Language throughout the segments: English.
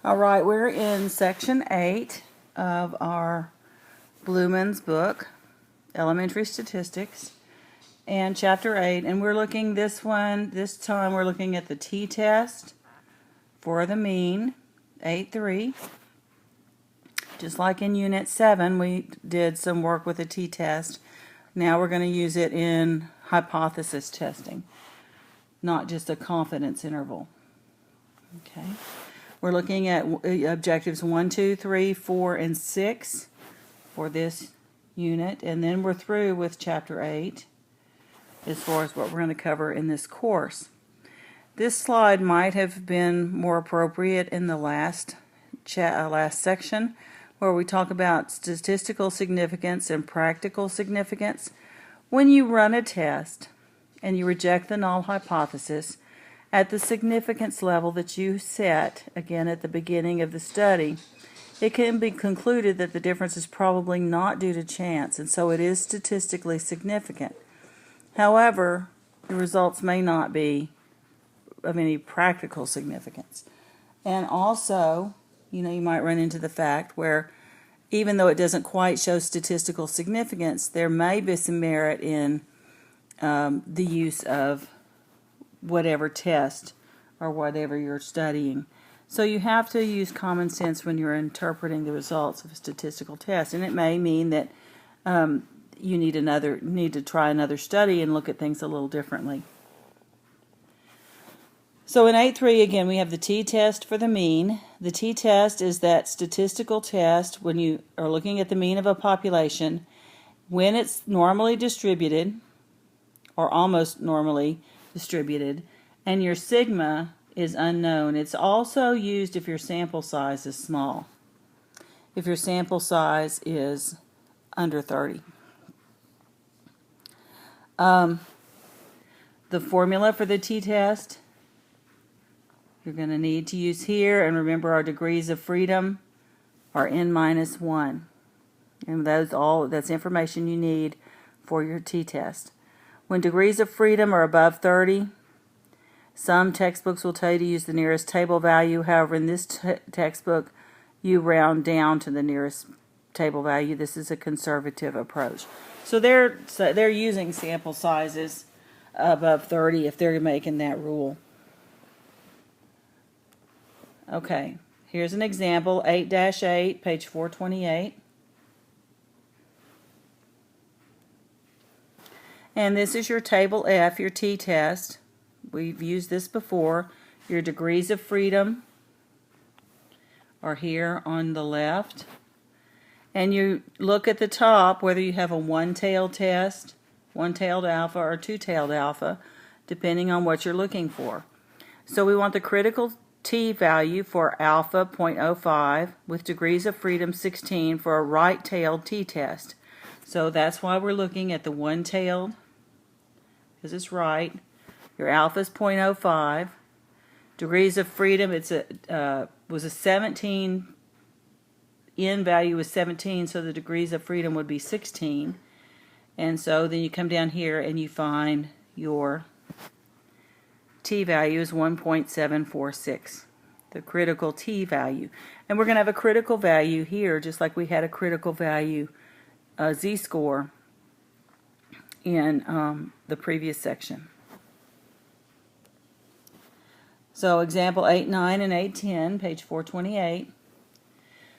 All right, we're in section 8 of our Blumen's book, Elementary Statistics, and chapter 8, and we're looking this time we're looking at the t-test for the mean, 8.3. Just like in Unit 7, we did some work with the t-test. Now we're going to use it in hypothesis testing, not just a confidence interval. Okay. We're looking at objectives 1, 2, 3, 4, and 6 for this unit, and then we're through with chapter 8 as far as what we're going to cover in this course. This slide might have been more appropriate in the last section where we talk about statistical significance and practical significance. When you run a test and you reject the null hypothesis, at the significance level that you set, again at the beginning of the study, it can be concluded that the difference is probably not due to chance, and so it is statistically significant. However, the results may not be of any practical significance. And also, you might run into the fact where even though it doesn't quite show statistical significance, there may be some merit in the use of whatever test or whatever you're studying. So you have to use common sense when you're interpreting the results of a statistical test, and it may mean that you need to try another study and look at things a little differently. So in 8.3 again we have the t-test for the mean. The t-test is that statistical test when you are looking at the mean of a population when it's normally distributed or almost normally distributed, and your sigma is unknown. It's also used if your sample size is small, if your sample size is under 30. The formula for the t-test you're going to need to use here, and remember our degrees of freedom are n-1, and that's information you need for your t-test. When degrees of freedom are above 30, some textbooks will tell you to use the nearest table value. However, in this textbook, you round down to the nearest table value. This is a conservative approach. So they're using sample sizes above 30 if they're making that rule. Okay, here's an example, 8-8, page 428. And this is your table F, your t-test. We've used this before. Your degrees of freedom are here on the left. And you look at the top whether you have a one-tailed test, one-tailed alpha, or two-tailed alpha, depending on what you're looking for. So we want the critical t-value for alpha 0.05 with degrees of freedom 16 for a right-tailed t-test. So that's why we're looking at the one-tailed, because it's right. Your alpha is 0.05. Degrees of freedom, was a 17. N value was 17, so the degrees of freedom would be 16. And so then you come down here and you find your t-value is 1.746, the critical t-value. And we're going to have a critical value here, just like we had a critical value z-score in the previous section. So example 8.9 and 8.10, page 428.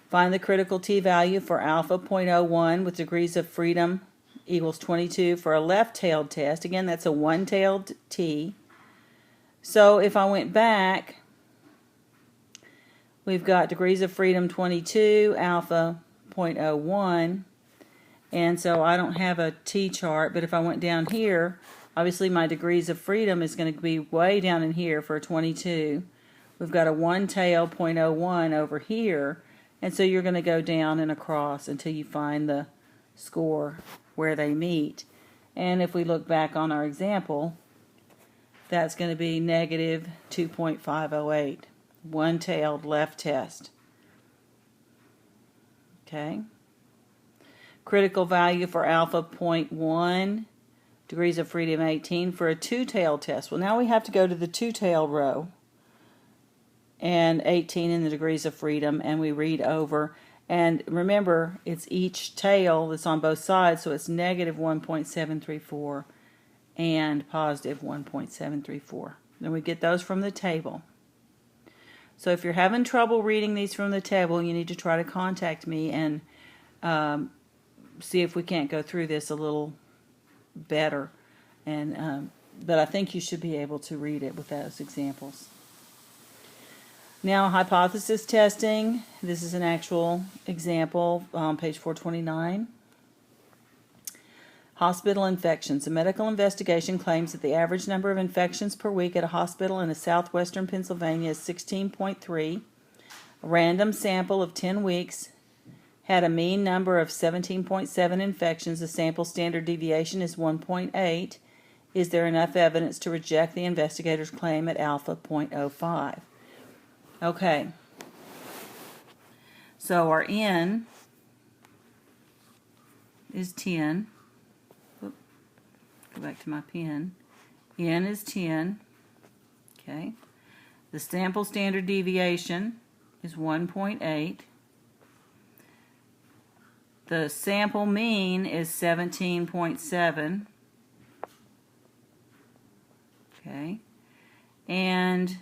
Find the critical t-value for alpha 0.01 with degrees of freedom equals 22 for a left-tailed test. Again, that's a one-tailed t. So if I went back, we've got degrees of freedom 22, alpha 0.01. And so I don't have a t-chart, but if I went down here, obviously my degrees of freedom is going to be way down in here for a 22. We've got a one-tail 0.01 over here, and so you're going to go down and across until you find the score where they meet. And if we look back on our example, that's going to be negative 2.508, one-tailed left test. Okay. Critical value for alpha 0.1, degrees of freedom 18 for a two-tailed test. Well, now we have to go to the two-tailed row. and 18 in the degrees of freedom, and we read over. And remember, it's each tail that's on both sides, so it's negative 1.734 and positive 1.734. Then we get those from the table. So if you're having trouble reading these from the table, you need to try to contact me and see if we can't go through this a little better. But I think you should be able to read it with those examples. Now, hypothesis testing. This is an actual example on page 429. Hospital infections. A medical investigation claims that the average number of infections per week at a hospital in southwestern Pennsylvania is 16.3. A random sample of 10 weeks had a mean number of 17.7 infections. The sample standard deviation is 1.8. Is there enough evidence to reject the investigator's claim at alpha 0.05? Okay. So our N is 10. Go back to my pen. N is 10. Okay. The sample standard deviation is 1.8. The sample mean is 17.7. Okay. And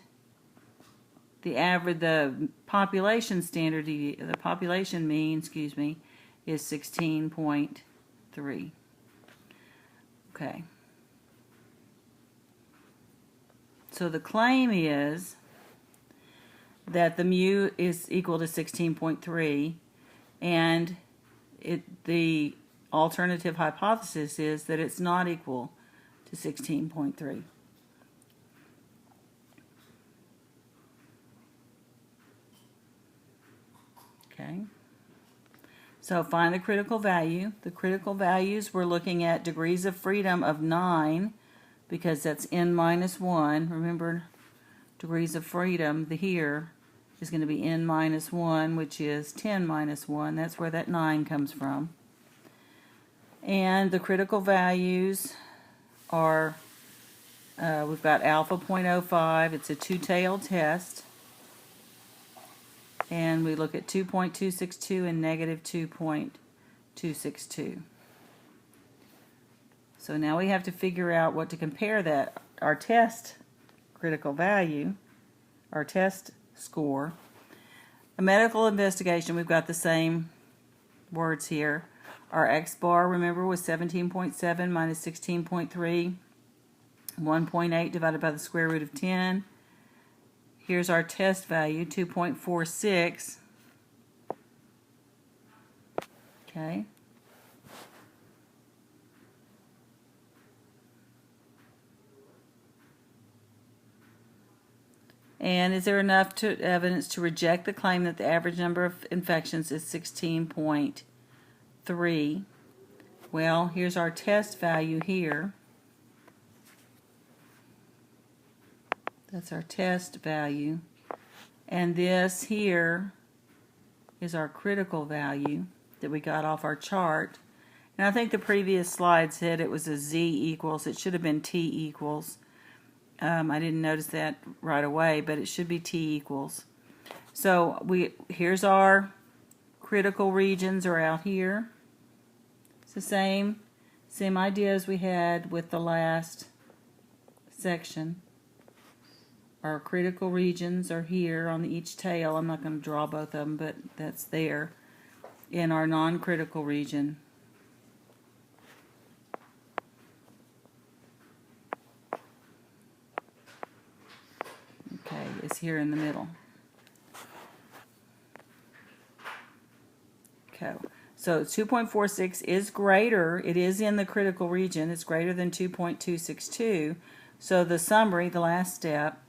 the population standard, the population mean, is 16.3. Okay. So the claim is that the mu is equal to 16.3, and the alternative hypothesis is that it's not equal to 16.3. Okay. So find the critical value. The critical values, we're looking at degrees of freedom of 9, because that's n minus 1. Remember, degrees of freedom, the here is going to be n minus 1, which is 10 minus 1. That's where that 9 comes from. And the critical values are, we've got alpha 0.05. It's a two-tailed test. And we look at 2.262 and negative 2.262. So now we have to figure out what to compare that. Our test critical value, our test score. A medical investigation, we've got the same words here. Our X bar, remember, was 17.7 minus 16.3. 1.8 divided by the square root of 10. Here's our test value, 2.46. Okay. And is there enough evidence to reject the claim that the average number of infections is 16.3? Well, here's our test value here. That's our test value. And this here is our critical value that we got off our chart. And I think the previous slide said it was a Z equals. It should have been T equals. I didn't notice that right away, but it should be T equals. So here's our critical regions are out here. It's the same idea as we had with the last section. Our critical regions are here on each tail. I'm not going to draw both of them, but that's there. In our non-critical region. Okay, it's here in the middle. Okay, so 2.46 is greater. It is in the critical region. It's greater than 2.262. So the summary, the last step,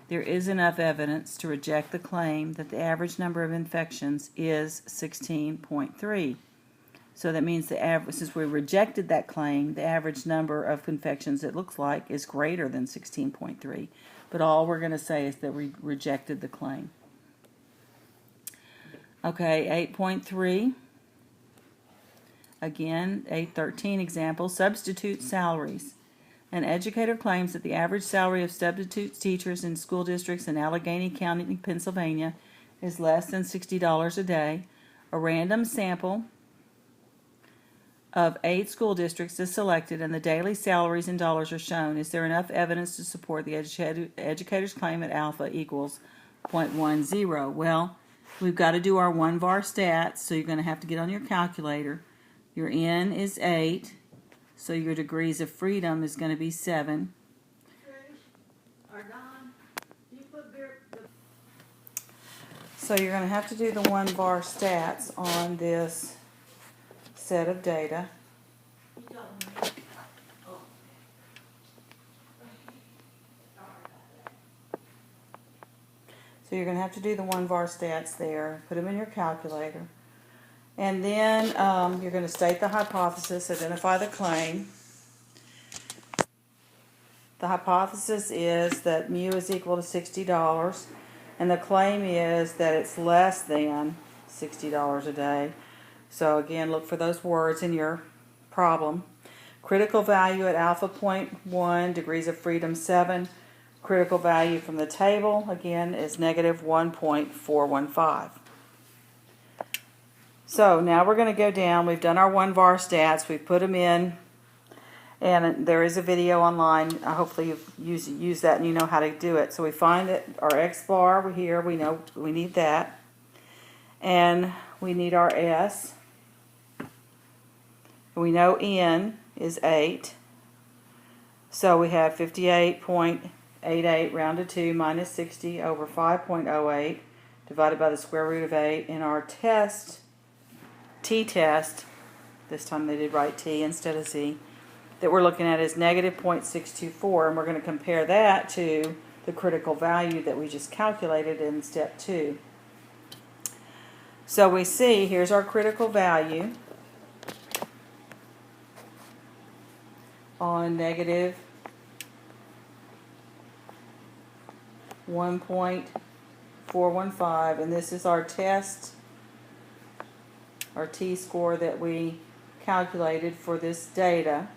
there is enough evidence to reject the claim that the average number of infections is 16.3. So that means since we rejected that claim, the average number of infections, it looks like, is greater than 16.3. But all we're going to say is that we rejected the claim. Okay, 8.3. Again, 8.13 example, substitute salaries. An educator claims that the average salary of substitute teachers in school districts in Allegheny County, Pennsylvania is less than $60 a day. A random sample of 8 school districts is selected and the daily salaries in dollars are shown. Is there enough evidence to support the educator's claim that alpha equals 0.10? Well, we've got to do our 1 var stats, so you're going to have to get on your calculator. Your N is 8, so your degrees of freedom is going to be 7. So you're going to have to do the 1 var stats on this set of data. So you're going to have to do the 1 var stats there, put them in your calculator. And then you're going to state the hypothesis, identify the claim. The hypothesis is that mu is equal to $60, and the claim is that it's less than $60 a day. So again, look for those words in your problem. Critical value at alpha 0.1, degrees of freedom 7. Critical value from the table, again, is negative 1.415. So now we're going to go down. We've done our 1 var stats. We've put them in, and there is a video online. Hopefully you've used that and you know how to do it. So we find that our x bar here, we know we need that. And we need our s. We know n is 8. So we have 58.88 rounded to minus 60 over 5.08 divided by the square root of 8. In our test, t-test, this time they did write t instead of z, that we're looking at is negative 0.624, and we're going to compare that to the critical value that we just calculated in step 2. So we see, here's our critical value on negative 1.415, and this is our test, our t-score that we calculated for this data.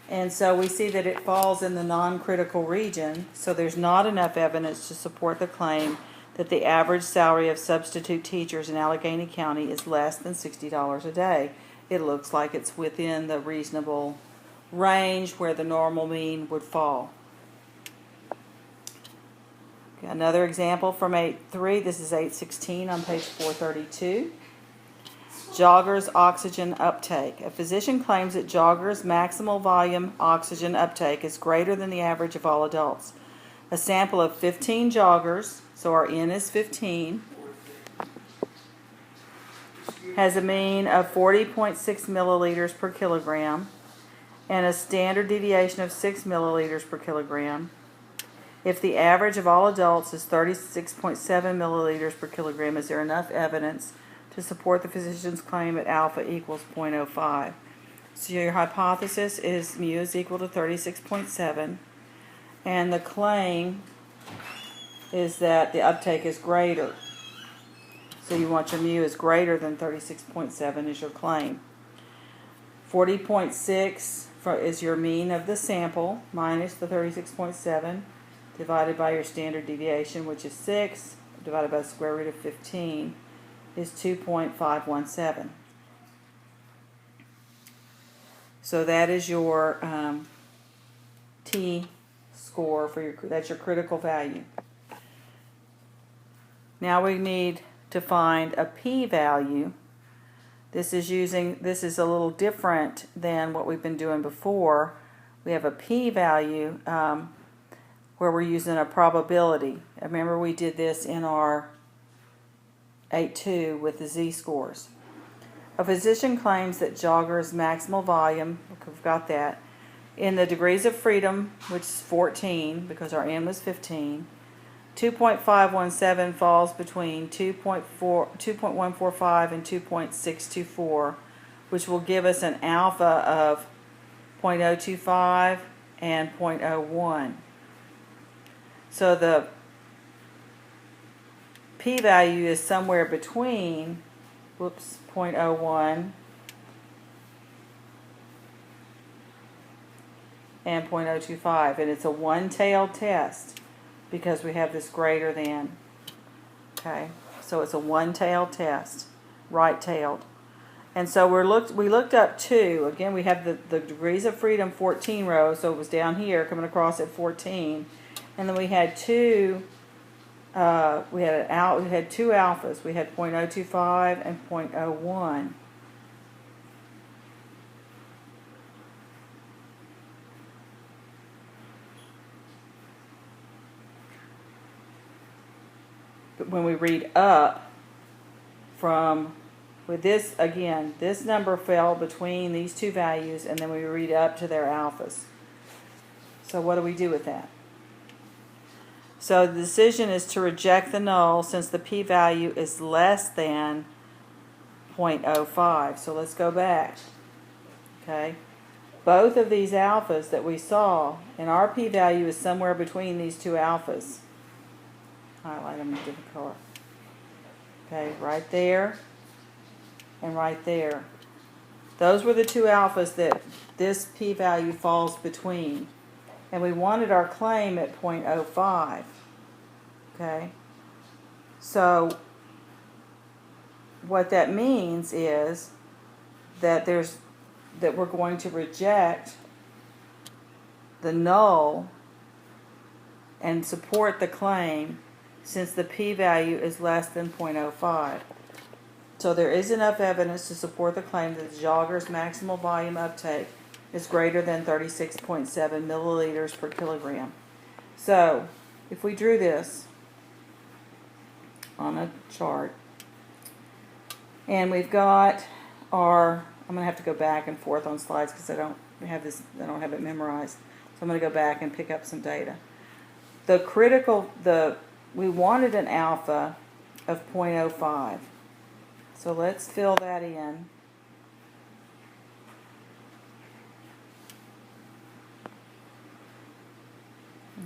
And so we see that it falls in the non-critical region, so there's not enough evidence to support the claim that the average salary of substitute teachers in Allegheny County is less than $60 a day. It looks like it's within the reasonable range where the normal mean would fall. Okay, another example from 8.3, this is 8.16 on page 432. Joggers oxygen uptake. A physician claims that joggers' maximal volume oxygen uptake is greater than the average of all adults. A sample of 15 joggers, so our N is 15, has a mean of 40.6 milliliters per kilogram and a standard deviation of 6 milliliters per kilogram. If the average of all adults is 36.7 milliliters per kilogram, is there enough evidence to support the physician's claim that alpha equals 0.05? So your hypothesis is mu is equal to 36.7, and the claim is that the uptake is greater. So you want your mu is greater than 36.7 is your claim. 40.6 is your mean of the sample minus the 36.7 divided by your standard deviation, which is 6, divided by the square root of 15 is 2.517. So that is your t-score for that's your critical value. Now we need to find a p-value. This is a little different than what we've been doing before. We have a p-value where we're using a probability. Remember we did this in our 8.2 with the z-scores. A physician claims that joggers' maximal volume, we've got that, in the degrees of freedom, which is 14 because our n was 15, 2.517 falls between 2.145 and 2.624, which will give us an alpha of 0.025 and 0.01. So the p-value is somewhere between 0.01 and 0.025. And it's a one-tailed test because we have this greater than. Okay, so it's a one-tailed test, right-tailed. And so we looked up 2. Again, we have the degrees of freedom 14 rows, so it was down here coming across at 14. And then we had 2 we had 2 alphas. We had 0.025 and 0.01. But when we read up from, with this, again, this number fell between these 2 values, and then we read up to their alphas. So what do we do with that? So the decision is to reject the null since the p-value is less than 0.05. So let's go back. Okay, both of these alphas that we saw, and our p-value is somewhere between these 2 alphas. Highlight them in a different color. Okay, right there and right there. Those were the 2 alphas that this p-value falls between. And we wanted our claim at 0.05. Okay, so what that means is that we're going to reject the null and support the claim since the p-value is less than 0.05. So there is enough evidence to support the claim that the jogger's maximal volume uptake is greater than 36.7 milliliters per kilogram. So if we drew this on a chart, and we've got our, I'm going to have to go back and forth on slides because I don't have it memorized. So I'm going to go back and pick up some data. We wanted an alpha of 0.05. So let's fill that in.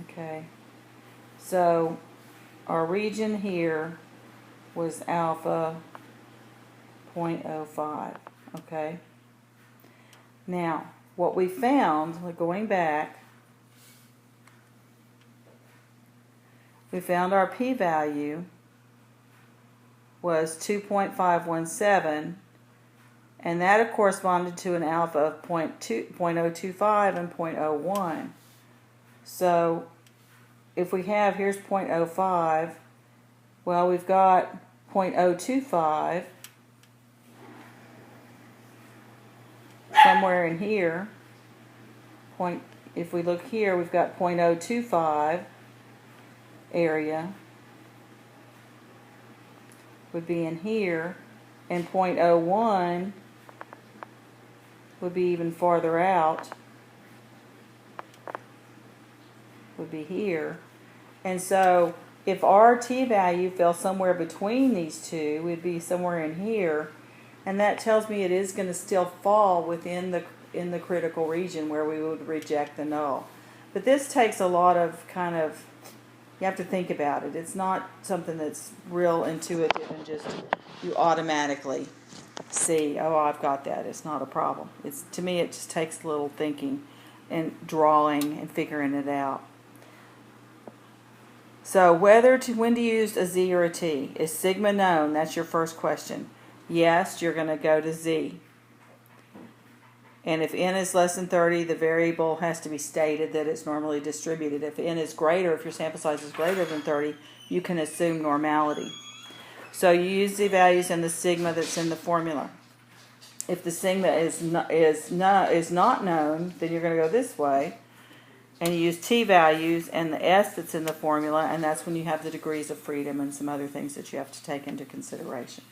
Okay, so our region here was alpha 0.05. Okay, now what we found, going back, we found our p-value was 2.517, and that corresponded to an alpha of 0.025 and 0.01. So if we have, here's 0.05, well, we've got 0.025 somewhere in here. If we look here, we've got 0.025 area would be in here, and 0.01 would be even farther out, would be here. And so if our t-value fell somewhere between these two, we'd be somewhere in here, and that tells me it is going to still fall within the critical region where we would reject the null. But this takes a lot of you have to think about it. It's not something that's real intuitive and just you automatically see, oh, I've got that. It's not a problem. To me, it just takes a little thinking and drawing and figuring it out. So when to use a Z or a T? Is sigma known? That's your first question. Yes, you're going to go to Z. And if n is less than 30, the variable has to be stated that it's normally distributed. If n is greater, if your sample size is greater than 30, you can assume normality. So you use the values and the sigma that's in the formula. If the sigma is not known, then you're going to go this way. And you use t values and the s that's in the formula, and that's when you have the degrees of freedom and some other things that you have to take into consideration.